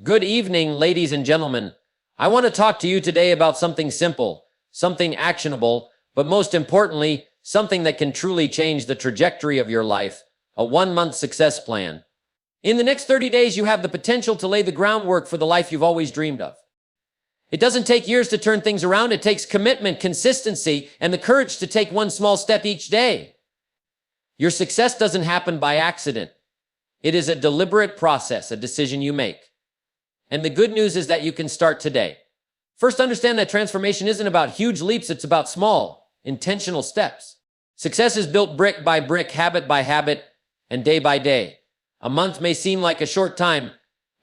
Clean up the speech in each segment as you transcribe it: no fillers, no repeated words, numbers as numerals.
Good evening, ladies and gentlemen. I want to talk to you today about something simple, something actionable, but most importantly, something that can truly change the trajectory of your life, a 1-month success plan. In the next 30 days, you have the potential to lay the groundwork for the life you've always dreamed of. It doesn't take years to turn things around. It takes commitment, consistency, and the courage to take one small step each day. Your success doesn't happen by accident. It is a deliberate process, a decision you make. And the good news is that you can start today. First, understand that transformation isn't about huge leaps, it's about small, intentional steps. Success is built brick by brick, habit by habit, and day by day. A month may seem like a short time,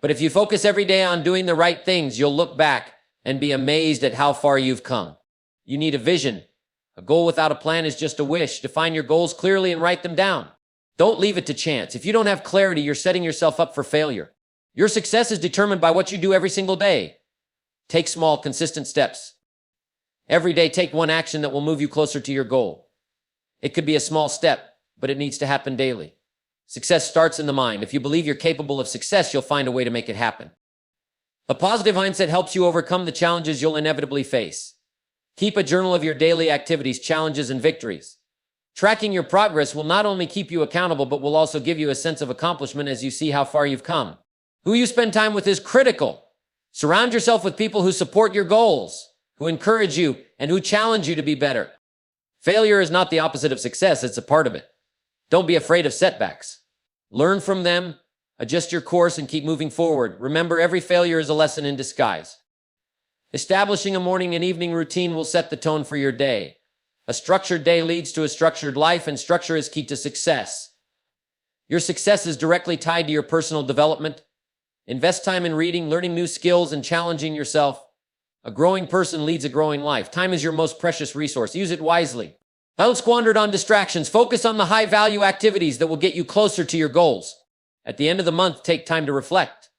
but if you focus every day on doing the right things, you'll look back and be amazed at how far you've come. You need a vision. A goal without a plan is just a wish. Define your goals clearly and write them down. Don't leave it to chance. If you don't have clarity, you're setting yourself up for failure. Your success is determined by what you do every single day. Take small, consistent steps. Every day, take one action that will move you closer to your goal. It could be a small step, but it needs to happen daily. Success starts in the mind. If you believe you're capable of success, you'll find a way to make it happen. A positive mindset helps you overcome the challenges you'll inevitably face. Keep a journal of your daily activities, challenges, and victories. Tracking your progress will not only keep you accountable, but will also give you a sense of accomplishment as you see how far you've come. Who you spend time with is critical. Surround yourself with people who support your goals, who encourage you, and who challenge you to be better. Failure is not the opposite of success, it's a part of it. Don't be afraid of setbacks. Learn from them, adjust your course, and keep moving forward. Remember, every failure is a lesson in disguise. Establishing a morning and evening routine will set the tone for your day. A structured day leads to a structured life, and structure is key to success. Your success is directly tied to your personal development. Invest time in reading, learning new skills, and challenging yourself. A growing person leads a growing life. Time is your most precious resource. Use it wisely. Don't squander it on distractions. Focus on the high-value activities that will get you closer to your goals. At the end of the month, take time to reflect.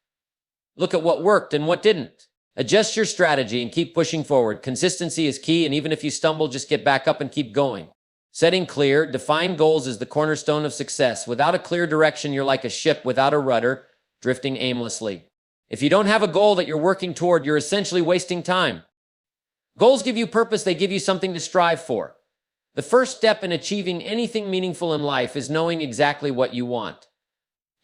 Look at what worked and what didn't. Adjust your strategy and keep pushing forward. Consistency is key, and even if you stumble, just get back up and keep going. Setting clear, defined goals is the cornerstone of success. Without a clear direction, you're like a ship without a rudder, drifting aimlessly. If you don't have a goal that you're working toward, you're essentially wasting time. Goals give you purpose. They give you something to strive for. The first step in achieving anything meaningful in life is knowing exactly what you want.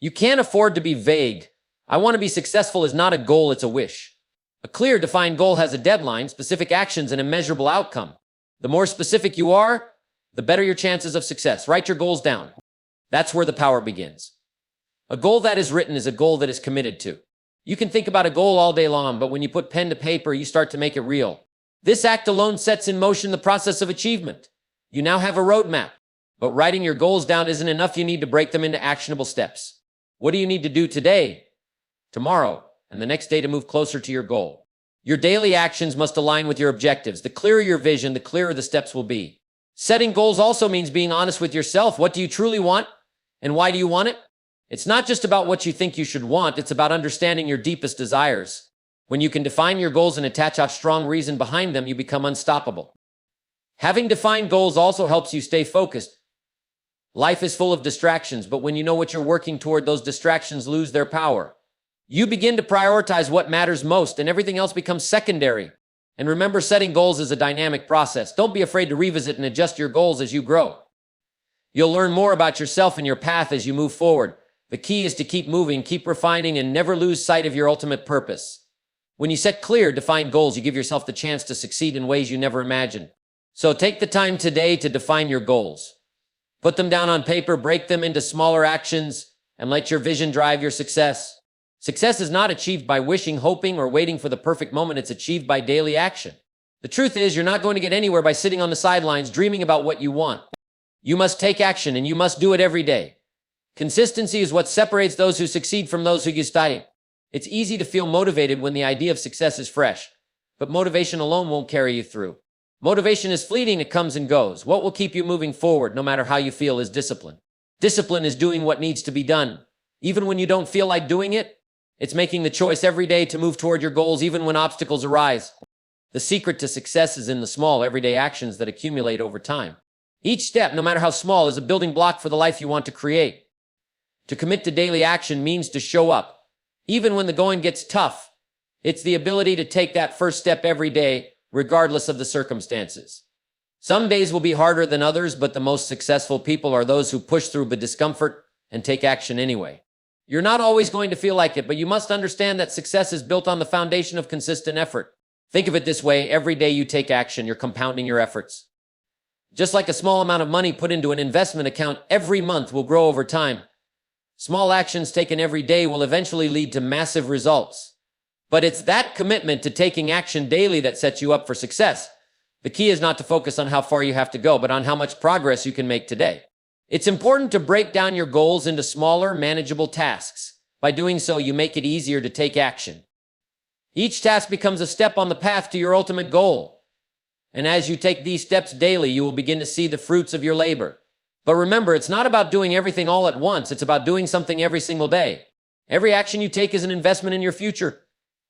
You can't afford to be vague. I want to be successful is not a goal, it's a wish. A clear, defined goal has a deadline, specific actions, and a measurable outcome. The more specific you are, the better your chances of success. Write your goals down. That's where the power begins. A goal that is written is a goal that is committed to. You can think about a goal all day long, but when you put pen to paper, you start to make it real. This act alone sets in motion the process of achievement. You now have a roadmap, but writing your goals down isn't enough. You need to break them into actionable steps. What do you need to do today, tomorrow, and the next day to move closer to your goal? Your daily actions must align with your objectives. The clearer your vision, the clearer the steps will be. Setting goals also means being honest with yourself. What do you truly want, and why do you want it? It's not just about what you think you should want, it's about understanding your deepest desires. When you can define your goals and attach a strong reason behind them, you become unstoppable. Having defined goals also helps you stay focused. Life is full of distractions, but when you know what you're working toward, those distractions lose their power. You begin to prioritize what matters most, and everything else becomes secondary. And remember, setting goals is a dynamic process. Don't be afraid to revisit and adjust your goals as you grow. You'll learn more about yourself and your path as you move forward. The key is to keep moving, keep refining, and never lose sight of your ultimate purpose. When you set clear, defined goals, you give yourself the chance to succeed in ways you never imagined. So take the time today to define your goals. Put them down on paper, break them into smaller actions, and let your vision drive your success. Success is not achieved by wishing, hoping, or waiting for the perfect moment. It's achieved by daily action. The truth is, you're not going to get anywhere by sitting on the sidelines dreaming about what you want. You must take action, and you must do it every day. Consistency is what separates those who succeed from those who stay. It's easy to feel motivated when the idea of success is fresh, but motivation alone won't carry you through. Motivation is fleeting, it comes and goes. What will keep you moving forward, no matter how you feel, is discipline. Discipline is doing what needs to be done. Even when you don't feel like doing it, it's making the choice every day to move toward your goals, even when obstacles arise. The secret to success is in the small, everyday actions that accumulate over time. Each step, no matter how small, is a building block for the life you want to create. To commit to daily action means to show up. even when the going gets tough. It's the ability to take that first step every day, regardless of the circumstances. Some days will be harder than others, but the most successful people are those who push through the discomfort and take action anyway. You're not always going to feel like it, but you must understand that success is built on the foundation of consistent effort. Think of it this way: every day you take action, you're compounding your efforts. Just like a small amount of money put into an investment account every month will grow over time, small actions taken every day will eventually lead to massive results. But it's that commitment to taking action daily that sets you up for success. The key is not to focus on how far you have to go, but on how much progress you can make today. It's important to break down your goals into smaller, manageable tasks. By doing so, you make it easier to take action. Each task becomes a step on the path to your ultimate goal. And as you take these steps daily, you will begin to see the fruits of your labor. But remember, it's not about doing everything all at once. It's about doing something every single day. Every action you take is an investment in your future,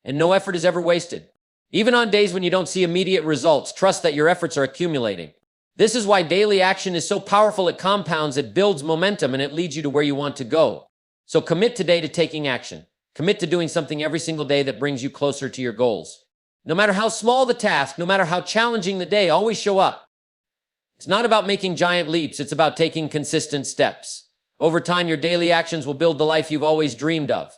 and no effort is ever wasted. Even on days when you don't see immediate results, trust that your efforts are accumulating. This is why daily action is so powerful. It compounds, it builds momentum, and it leads you to where you want to go. So commit today to taking action. Commit to doing something every single day that brings you closer to your goals. No matter how small the task, no matter how challenging the day, always show up. It's not about making giant leaps. It's about taking consistent steps. Over time, your daily actions will build the life you've always dreamed of.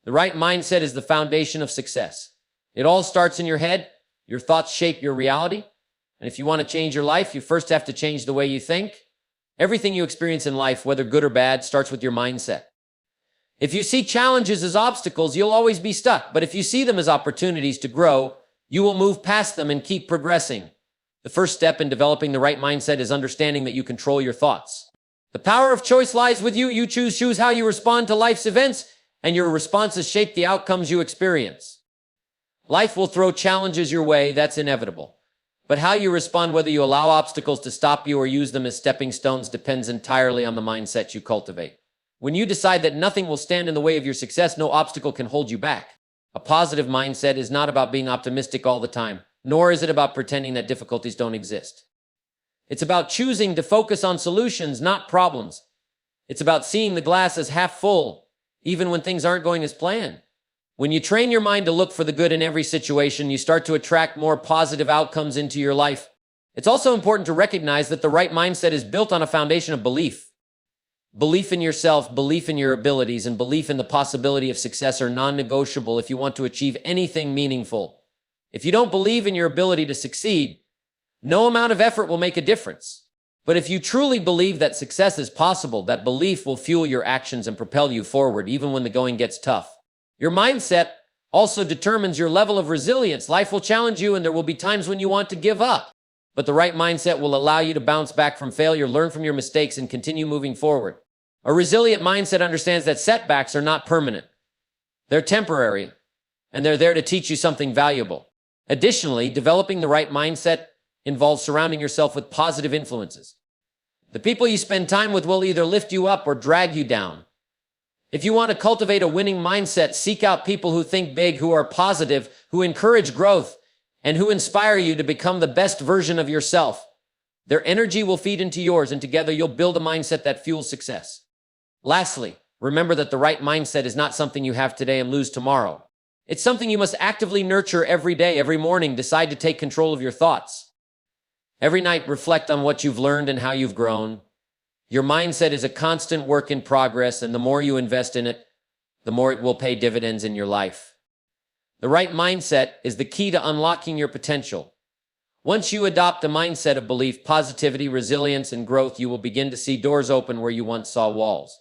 The right mindset is the foundation of success. It all starts in your head. Your thoughts shape your reality. And if you want to change your life, you first have to change the way you think. Everything you experience in life, whether good or bad, starts with your mindset. If you see challenges as obstacles, you'll always be stuck. But if you see them as opportunities to grow, you will move past them and keep progressing. The first step in developing the right mindset is understanding that you control your thoughts. The power of choice lies with you. You choose how you respond to life's events, and your responses shape the outcomes you experience. Life will throw challenges your way. That's inevitable. But how you respond, whether you allow obstacles to stop you or use them as stepping stones, depends entirely on the mindset you cultivate. When you decide that nothing will stand in the way of your success, no obstacle can hold you back. A positive mindset is not about being optimistic all the time, nor is it about pretending that difficulties don't exist. It's about choosing to focus on solutions, not problems. It's about seeing the glass as half full, even when things aren't going as planned. When you train your mind to look for the good in every situation, you start to attract more positive outcomes into your life. It's also important to recognize that the right mindset is built on a foundation of belief. Belief in yourself, belief in your abilities, and belief in the possibility of success are non-negotiable if you want to achieve anything meaningful. If you don't believe in your ability to succeed, no amount of effort will make a difference. But if you truly believe that success is possible, that belief will fuel your actions and propel you forward even when the going gets tough. Your mindset also determines your level of resilience. Life will challenge you, and there will be times when you want to give up. But the right mindset will allow you to bounce back from failure, learn from your mistakes, and continue moving forward. A resilient mindset understands that setbacks are not permanent. They're temporary, and they're there to teach you something valuable. Additionally, developing the right mindset involves surrounding yourself with positive influences. The people you spend time with will either lift you up or drag you down. If you want to cultivate a winning mindset, seek out people who think big, who are positive, who encourage growth, and who inspire you to become the best version of yourself. Their energy will feed into yours, and together you'll build a mindset that fuels success. Lastly, remember that the right mindset is not something you have today and lose tomorrow. It's something you must actively nurture every day, every morning. Decide to take control of your thoughts. Every night, reflect on what you've learned and how you've grown. Your mindset is a constant work in progress, and the more you invest in it, the more it will pay dividends in your life. The right mindset is the key to unlocking your potential. Once you adopt a mindset of belief, positivity, resilience, and growth, you will begin to see doors open where you once saw walls.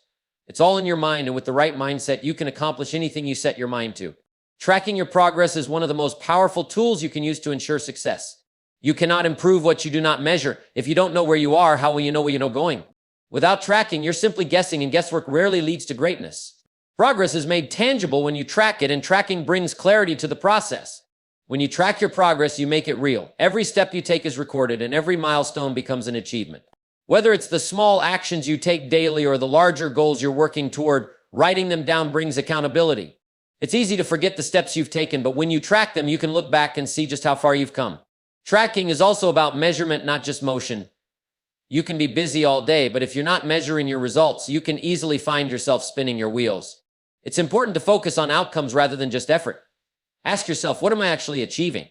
It's all in your mind, and with the right mindset, you can accomplish anything you set your mind to. Tracking your progress is one of the most powerful tools you can use to ensure success. You cannot improve what you do not measure. If you don't know where you are, how will you know where you're going? Without tracking, you're simply guessing, and guesswork rarely leads to greatness. Progress is made tangible when you track it, and tracking brings clarity to the process. When you track your progress, you make it real. Every step you take is recorded, and every milestone becomes an achievement. Whether it's the small actions you take daily or the larger goals you're working toward, writing them down brings accountability. It's easy to forget the steps you've taken, but when you track them, you can look back and see just how far you've come. Tracking is also about measurement, not just motion. You can be busy all day, but if you're not measuring your results, you can easily find yourself spinning your wheels. It's important to focus on outcomes rather than just effort. Ask yourself, what am I actually achieving?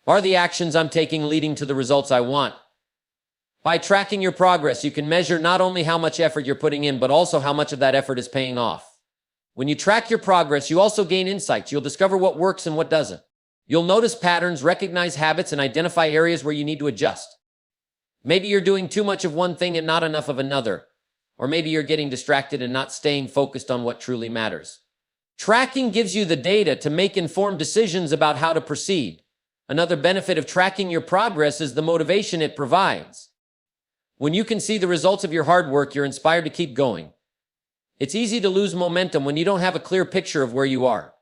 Are the actions I'm taking leading to the results I want? By tracking your progress, you can measure not only how much effort you're putting in, but also how much of that effort is paying off. When you track your progress, you also gain insights. You'll discover what works and what doesn't. You'll notice patterns, recognize habits, and identify areas where you need to adjust. Maybe you're doing too much of one thing and not enough of another. Or maybe you're getting distracted and not staying focused on what truly matters. Tracking gives you the data to make informed decisions about how to proceed. Another benefit of tracking your progress is the motivation it provides. When you can see the results of your hard work, you're inspired to keep going. It's easy to lose momentum when you don't have a clear picture of where you are.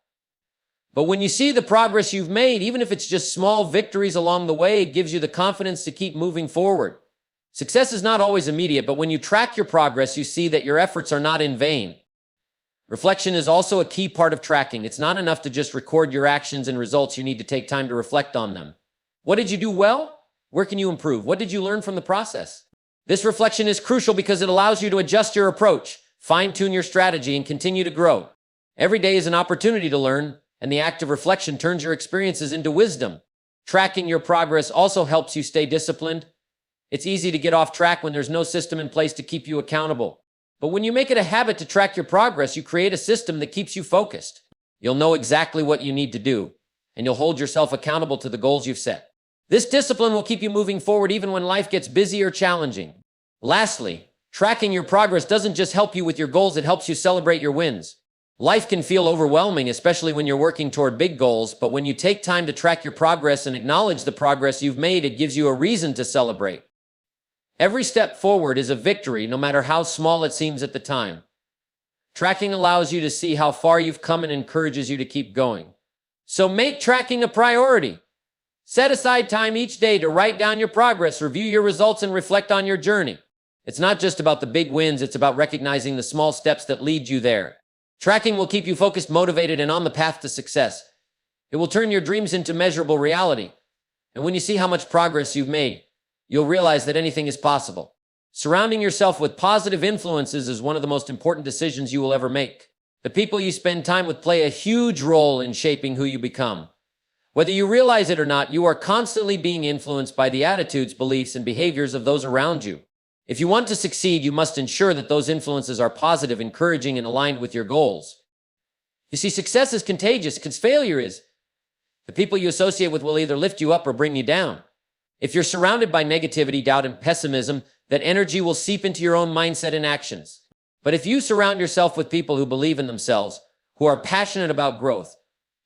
But when you see the progress you've made, even if it's just small victories along the way, it gives you the confidence to keep moving forward. Success is not always immediate, but when you track your progress, you see that your efforts are not in vain. Reflection is also a key part of tracking. It's not enough to just record your actions and results. You need to take time to reflect on them. What did you do well? Where can you improve? What did you learn from the process? This reflection is crucial because it allows you to adjust your approach, fine-tune your strategy, and continue to grow. Every day is an opportunity to learn, and the act of reflection turns your experiences into wisdom. Tracking your progress also helps you stay disciplined. It's easy to get off track when there's no system in place to keep you accountable. But when you make it a habit to track your progress, you create a system that keeps you focused. You'll know exactly what you need to do, and you'll hold yourself accountable to the goals you've set. This discipline will keep you moving forward even when life gets busy or challenging. Lastly, tracking your progress doesn't just help you with your goals, it helps you celebrate your wins. Life can feel overwhelming, especially when you're working toward big goals, but when you take time to track your progress and acknowledge the progress you've made, it gives you a reason to celebrate. Every step forward is a victory, no matter how small it seems at the time. Tracking allows you to see how far you've come and encourages you to keep going. So make tracking a priority. Set aside time each day to write down your progress, review your results, and reflect on your journey. It's not just about the big wins, it's about recognizing the small steps that lead you there. Tracking will keep you focused, motivated, and on the path to success. It will turn your dreams into measurable reality. And when you see how much progress you've made, you'll realize that anything is possible. Surrounding yourself with positive influences is one of the most important decisions you will ever make. The people you spend time with play a huge role in shaping who you become. Whether you realize it or not, you are constantly being influenced by the attitudes, beliefs, and behaviors of those around you. If you want to succeed, you must ensure that those influences are positive, encouraging, and aligned with your goals. You see, success is contagious because failure is. The people you associate with will either lift you up or bring you down. If you're surrounded by negativity, doubt, and pessimism, that energy will seep into your own mindset and actions. But if you surround yourself with people who believe in themselves, who are passionate about growth,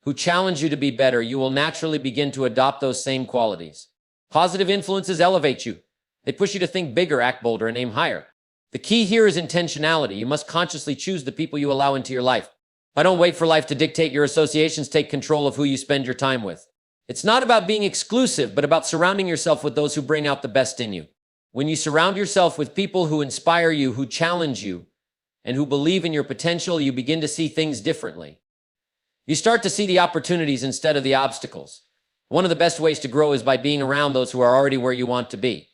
who challenge you to be better, you will naturally begin to adopt those same qualities. Positive influences elevate you. They push you to think bigger, act bolder, and aim higher. The key here is intentionality. You must consciously choose the people you allow into your life. Don't wait for life to dictate your associations. Take control of who you spend your time with. It's not about being exclusive, but about surrounding yourself with those who bring out the best in you. When you surround yourself with people who inspire you, who challenge you, and who believe in your potential, you begin to see things differently. You start to see the opportunities instead of the obstacles. One of the best ways to grow is by being around those who are already where you want to be.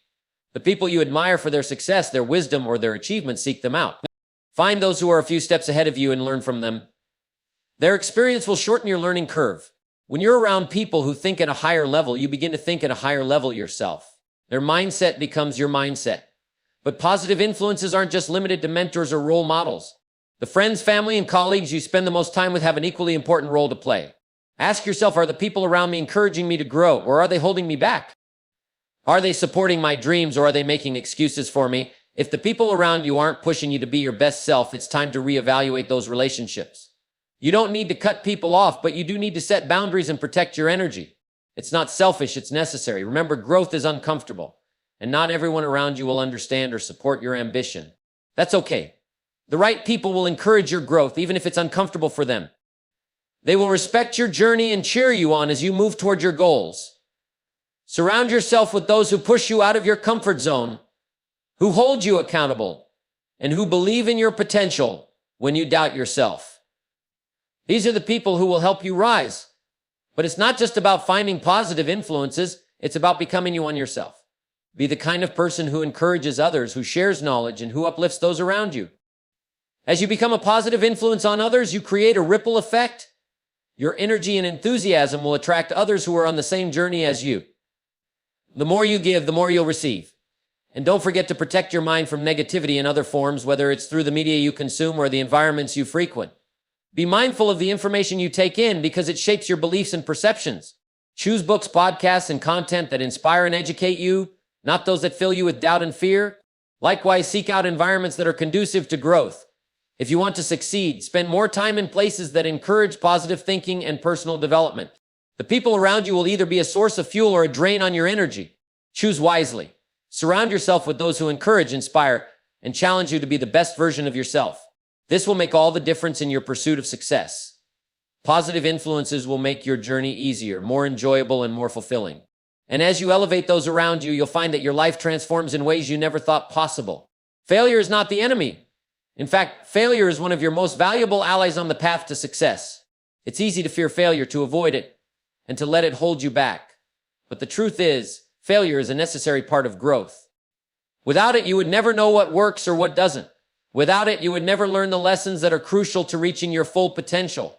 The people you admire for their success, their wisdom, or their achievements, seek them out. Find those who are a few steps ahead of you and learn from them. Their experience will shorten your learning curve. When you're around people who think at a higher level, you begin to think at a higher level yourself. Their mindset becomes your mindset. But positive influences aren't just limited to mentors or role models. The friends, family, and colleagues you spend the most time with have an equally important role to play. Ask yourself, are the people around me encouraging me to grow, or are they holding me back? Are they supporting my dreams, or are they making excuses for me? If the people around you aren't pushing you to be your best self, it's time to reevaluate those relationships. You don't need to cut people off, but you do need to set boundaries and protect your energy. It's not selfish, it's necessary. Remember, growth is uncomfortable, and not everyone around you will understand or support your ambition. That's okay. The right people will encourage your growth, even if it's uncomfortable for them. They will respect your journey and cheer you on as you move toward your goals. Surround yourself with those who push you out of your comfort zone, who hold you accountable, and who believe in your potential when you doubt yourself. These are the people who will help you rise. But it's not just about finding positive influences, it's about becoming you on yourself. Be the kind of person who encourages others, who shares knowledge, and who uplifts those around you. As you become a positive influence on others, you create a ripple effect. Your energy and enthusiasm will attract others who are on the same journey as you. The more you give, the more you'll receive. And don't forget to protect your mind from negativity in other forms, whether it's through the media you consume or the environments you frequent. Be mindful of the information you take in because it shapes your beliefs and perceptions. Choose books, podcasts, and content that inspire and educate you, not those that fill you with doubt and fear. Likewise, seek out environments that are conducive to growth. If you want to succeed, spend more time in places that encourage positive thinking and personal development. The people around you will either be a source of fuel or a drain on your energy. Choose wisely. Surround yourself with those who encourage, inspire, and challenge you to be the best version of yourself. This will make all the difference in your pursuit of success. Positive influences will make your journey easier, more enjoyable, and more fulfilling. And as you elevate those around you, you'll find that your life transforms in ways you never thought possible. Failure is not the enemy. In fact, failure is one of your most valuable allies on the path to success. It's easy to fear failure, to avoid it, and to let it hold you back. But the truth is, failure is a necessary part of growth. Without it, you would never know what works or what doesn't. Without it, you would never learn the lessons that are crucial to reaching your full potential.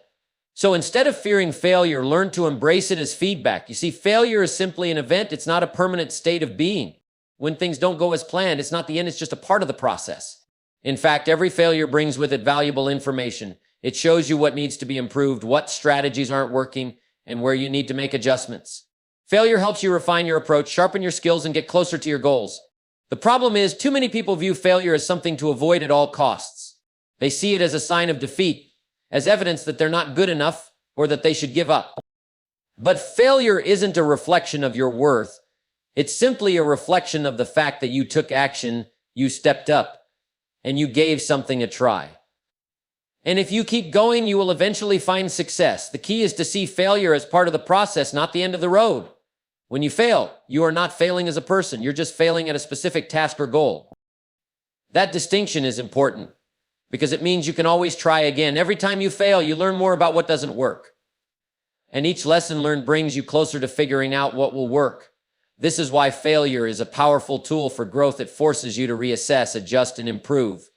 So instead of fearing failure, learn to embrace it as feedback. You see, failure is simply an event. It's not a permanent state of being. When things don't go as planned, it's not the end, it's just a part of the process. In fact, every failure brings with it valuable information. It shows you what needs to be improved, what strategies aren't working, and where you need to make adjustments. Failure helps you refine your approach, sharpen your skills, and get closer to your goals. The problem is, too many people view failure as something to avoid at all costs. They see it as a sign of defeat, as evidence that they're not good enough or that they should give up. But failure isn't a reflection of your worth. It's simply a reflection of the fact that you took action, you stepped up, and you gave something a try. And if you keep going, you will eventually find success. The key is to see failure as part of the process, not the end of the road. When you fail, you are not failing as a person. You're just failing at a specific task or goal. That distinction is important because it means you can always try again. Every time you fail, you learn more about what doesn't work. And each lesson learned brings you closer to figuring out what will work. This is why failure is a powerful tool for growth. It forces you to reassess, adjust, and improve.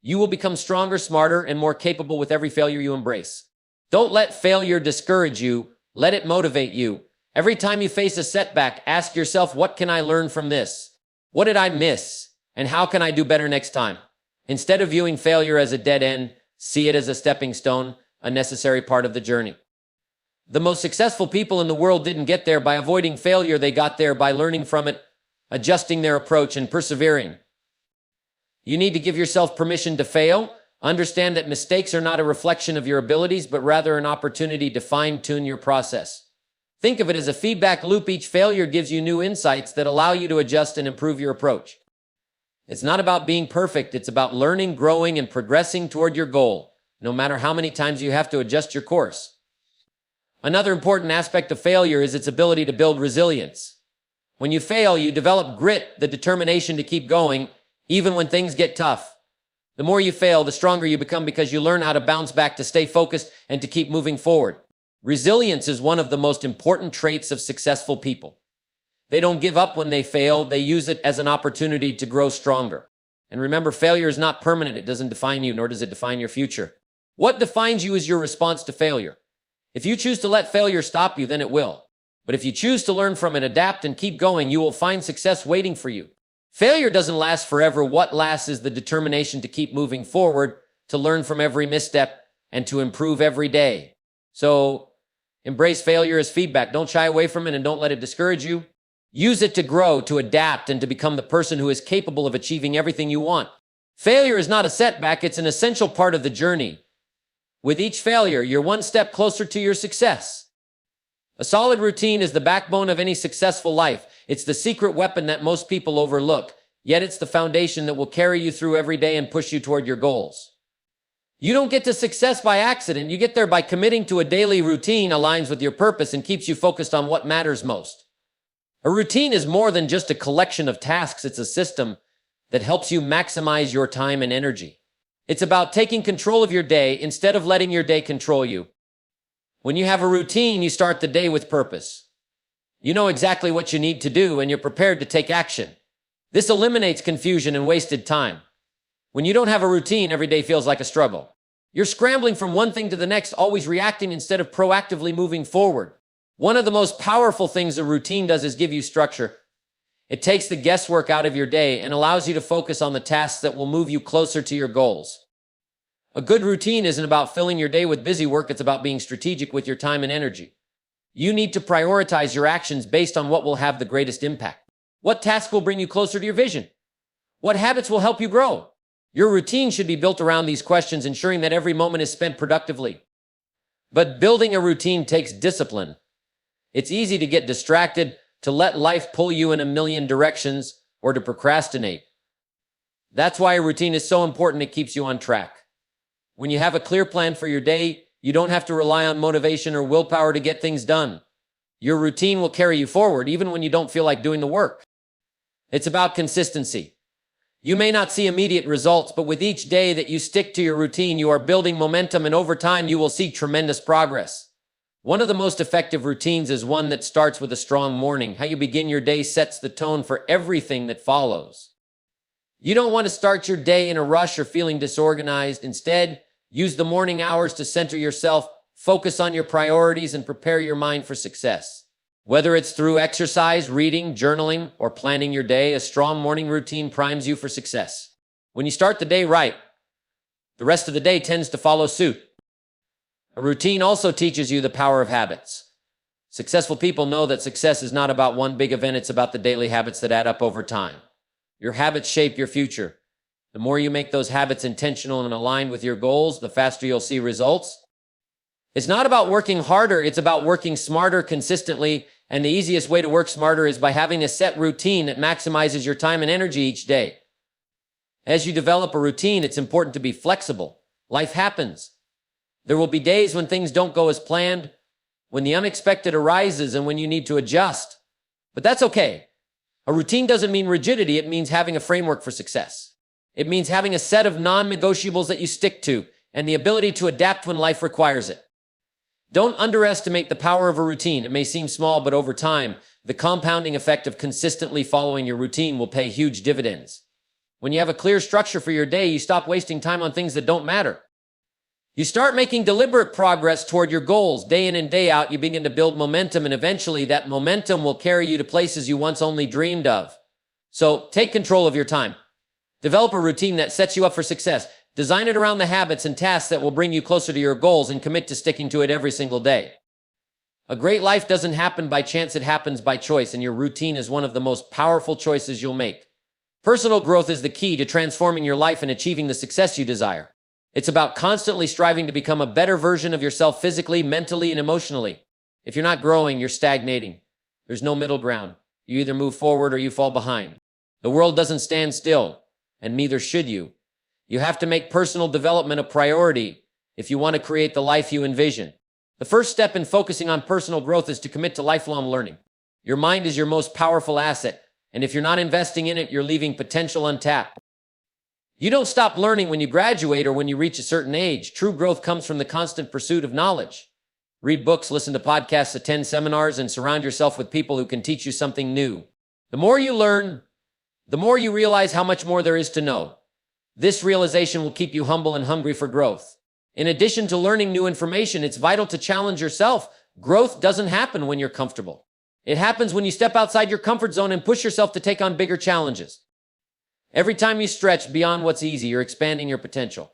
You will become stronger, smarter, and more capable with every failure you embrace. Don't let failure discourage you. Let it motivate you. Every time you face a setback, ask yourself, what can I learn from this? What did I miss? And how can I do better next time? Instead of viewing failure as a dead end, see it as a stepping stone, a necessary part of the journey. The most successful people in the world didn't get there by avoiding failure. They got there by learning from it, adjusting their approach, and persevering. You need to give yourself permission to fail. Understand that mistakes are not a reflection of your abilities, but rather an opportunity to fine-tune your process. Think of it as a feedback loop. Each failure gives you new insights that allow you to adjust and improve your approach. It's not about being perfect. It's about learning, growing, and progressing toward your goal, no matter how many times you have to adjust your course. Another important aspect of failure is its ability to build resilience. When you fail, you develop grit, the determination to keep going, even when things get tough. The more you fail, the stronger you become because you learn how to bounce back, to stay focused, and to keep moving forward. Resilience is one of the most important traits of successful people. They don't give up when they fail. They use it as an opportunity to grow stronger. And remember, failure is not permanent. It doesn't define you, nor does it define your future. What defines you is your response to failure. If you choose to let failure stop you, then it will. But if you choose to learn from it, adapt, and keep going, you will find success waiting for you. Failure doesn't last forever. What lasts is the determination to keep moving forward, to learn from every misstep, and to improve every day. So, embrace failure as feedback. Don't shy away from it and don't let it discourage you. Use it to grow, to adapt, and to become the person who is capable of achieving everything you want. Failure is not a setback. It's an essential part of the journey. With each failure, you're one step closer to your success. A solid routine is the backbone of any successful life. It's the secret weapon that most people overlook, yet it's the foundation that will carry you through every day and push you toward your goals. You don't get to success by accident. You get there by committing to a daily routine aligns with your purpose and keeps you focused on what matters most. A routine is more than just a collection of tasks. It's a system that helps you maximize your time and energy. It's about taking control of your day instead of letting your day control you. When you have a routine, you start the day with purpose. You know exactly what you need to do and you're prepared to take action. This eliminates confusion and wasted time. When you don't have a routine, every day feels like a struggle. You're scrambling from one thing to the next, always reacting instead of proactively moving forward. One of the most powerful things a routine does is give you structure. It takes the guesswork out of your day and allows you to focus on the tasks that will move you closer to your goals. A good routine isn't about filling your day with busy work, it's about being strategic with your time and energy. You need to prioritize your actions based on what will have the greatest impact. What task will bring you closer to your vision? What habits will help you grow? Your routine should be built around these questions, ensuring that every moment is spent productively. But building a routine takes discipline. It's easy to get distracted, to let life pull you in a million directions, or to procrastinate. That's why a routine is so important. It keeps you on track. When you have a clear plan for your day, you don't have to rely on motivation or willpower to get things done. Your routine will carry you forward even when you don't feel like doing the work. It's about consistency. You may not see immediate results, but with each day that you stick to your routine, you are building momentum, and over time you will see tremendous progress. One of the most effective routines is one that starts with a strong morning. How you begin your day sets the tone for everything that follows. You don't want to start your day in a rush or feeling disorganized. Instead, use the morning hours to center yourself, focus on your priorities, and prepare your mind for success. Whether it's through exercise, reading, journaling, or planning your day, a strong morning routine primes you for success. When you start the day right, the rest of the day tends to follow suit. A routine also teaches you the power of habits. Successful people know that success is not about one big event, it's about the daily habits that add up over time. Your habits shape your future. The more you make those habits intentional and aligned with your goals, the faster you'll see results. It's not about working harder, it's about working smarter consistently, and the easiest way to work smarter is by having a set routine that maximizes your time and energy each day. As you develop a routine, it's important to be flexible. Life happens. There will be days when things don't go as planned, when the unexpected arises, and when you need to adjust. But that's okay. A routine doesn't mean rigidity, it means having a framework for success. It means having a set of non-negotiables that you stick to, and the ability to adapt when life requires it. Don't underestimate the power of a routine. It may seem small, but over time, the compounding effect of consistently following your routine will pay huge dividends. When you have a clear structure for your day, you stop wasting time on things that don't matter. You start making deliberate progress toward your goals. Day in and day out, you begin to build momentum, and eventually that momentum will carry you to places you once only dreamed of. So take control of your time. Develop a routine that sets you up for success. Design it around the habits and tasks that will bring you closer to your goals, and commit to sticking to it every single day. A great life doesn't happen by chance, it happens by choice, and your routine is one of the most powerful choices you'll make. Personal growth is the key to transforming your life and achieving the success you desire. It's about constantly striving to become a better version of yourself physically, mentally, and emotionally. If you're not growing, you're stagnating. There's no middle ground. You either move forward or you fall behind. The world doesn't stand still, and neither should you. You have to make personal development a priority if you want to create the life you envision. The first step in focusing on personal growth is to commit to lifelong learning. Your mind is your most powerful asset, and if you're not investing in it, you're leaving potential untapped. You don't stop learning when you graduate or when you reach a certain age. True growth comes from the constant pursuit of knowledge. Read books, listen to podcasts, attend seminars, and surround yourself with people who can teach you something new. The more you learn, the more you realize how much more there is to know. This realization will keep you humble and hungry for growth. In addition to learning new information, it's vital to challenge yourself. Growth doesn't happen when you're comfortable. It happens when you step outside your comfort zone and push yourself to take on bigger challenges. Every time you stretch beyond what's easy, you're expanding your potential.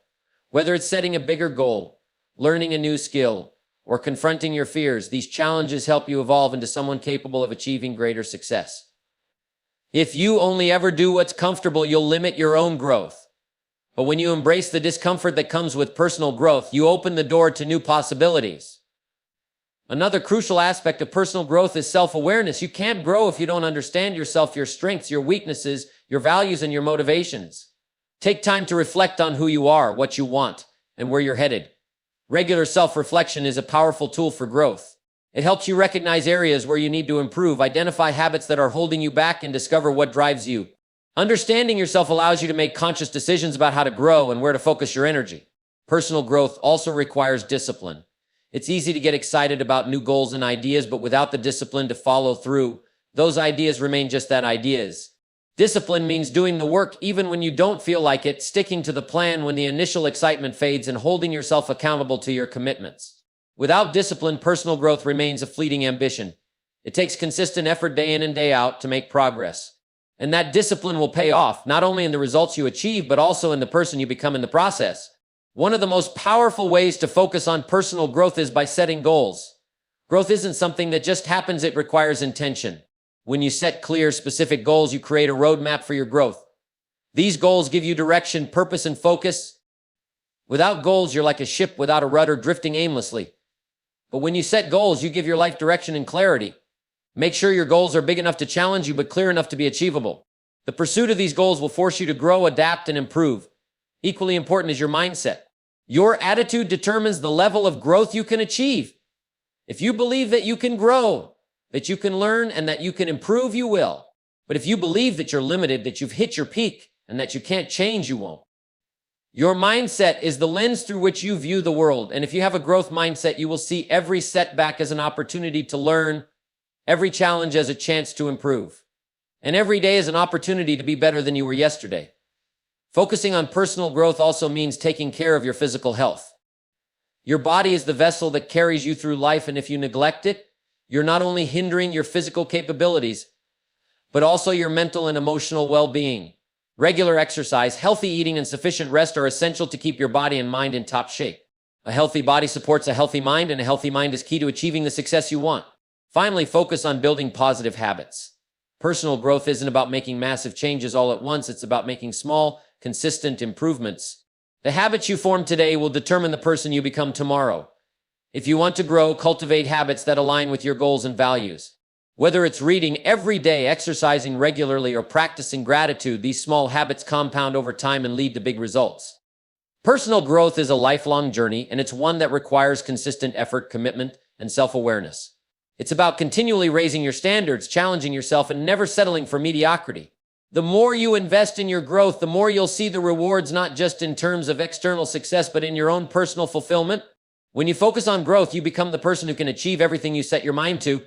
Whether it's setting a bigger goal, learning a new skill, or confronting your fears, these challenges help you evolve into someone capable of achieving greater success. If you only ever do what's comfortable, you'll limit your own growth. But when you embrace the discomfort that comes with personal growth, you open the door to new possibilities. Another crucial aspect of personal growth is self-awareness. You can't grow if you don't understand yourself, your strengths, your weaknesses, your values, and your motivations. Take time to reflect on who you are, what you want, and where you're headed. Regular self-reflection is a powerful tool for growth. It helps you recognize areas where you need to improve, identify habits that are holding you back, and discover what drives you. Understanding yourself allows you to make conscious decisions about how to grow and where to focus your energy. Personal growth also requires discipline. It's easy to get excited about new goals and ideas, but without the discipline to follow through, those ideas remain just that, ideas. Discipline means doing the work even when you don't feel like it, sticking to the plan when the initial excitement fades, and holding yourself accountable to your commitments. Without discipline, personal growth remains a fleeting ambition. It takes consistent effort day in and day out to make progress. And that discipline will pay off, not only in the results you achieve, but also in the person you become in the process. One of the most powerful ways to focus on personal growth is by setting goals. Growth isn't something that just happens, it requires intention. When you set clear, specific goals, you create a roadmap for your growth. These goals give you direction, purpose, and focus. Without goals, you're like a ship without a rudder, drifting aimlessly. But when you set goals, you give your life direction and clarity. Make sure your goals are big enough to challenge you, but clear enough to be achievable. The pursuit of these goals will force you to grow, adapt, and improve. Equally important is your mindset. Your attitude determines the level of growth you can achieve. If you believe that you can grow, that you can learn, and that you can improve, you will. But if you believe that you're limited, that you've hit your peak, and that you can't change, you won't. Your mindset is the lens through which you view the world. And if you have a growth mindset, you will see every setback as an opportunity to learn, every challenge as a chance to improve, and every day as an opportunity to be better than you were yesterday. Focusing on personal growth also means taking care of your physical health. Your body is the vessel that carries you through life, and if you neglect it, you're not only hindering your physical capabilities, but also your mental and emotional well-being. Regular exercise, healthy eating, and sufficient rest are essential to keep your body and mind in top shape. A healthy body supports a healthy mind, and a healthy mind is key to achieving the success you want. Finally, focus on building positive habits. Personal growth isn't about making massive changes all at once. It's about making small, consistent improvements. The habits you form today will determine the person you become tomorrow. If you want to grow, cultivate habits that align with your goals and values. Whether it's reading every day, exercising regularly, or practicing gratitude, these small habits compound over time and lead to big results. Personal growth is a lifelong journey, and it's one that requires consistent effort, commitment, and self-awareness. It's about continually raising your standards, challenging yourself, and never settling for mediocrity. The more you invest in your growth, the more you'll see the rewards, not just in terms of external success, but in your own personal fulfillment. When you focus on growth, you become the person who can achieve everything you set your mind to.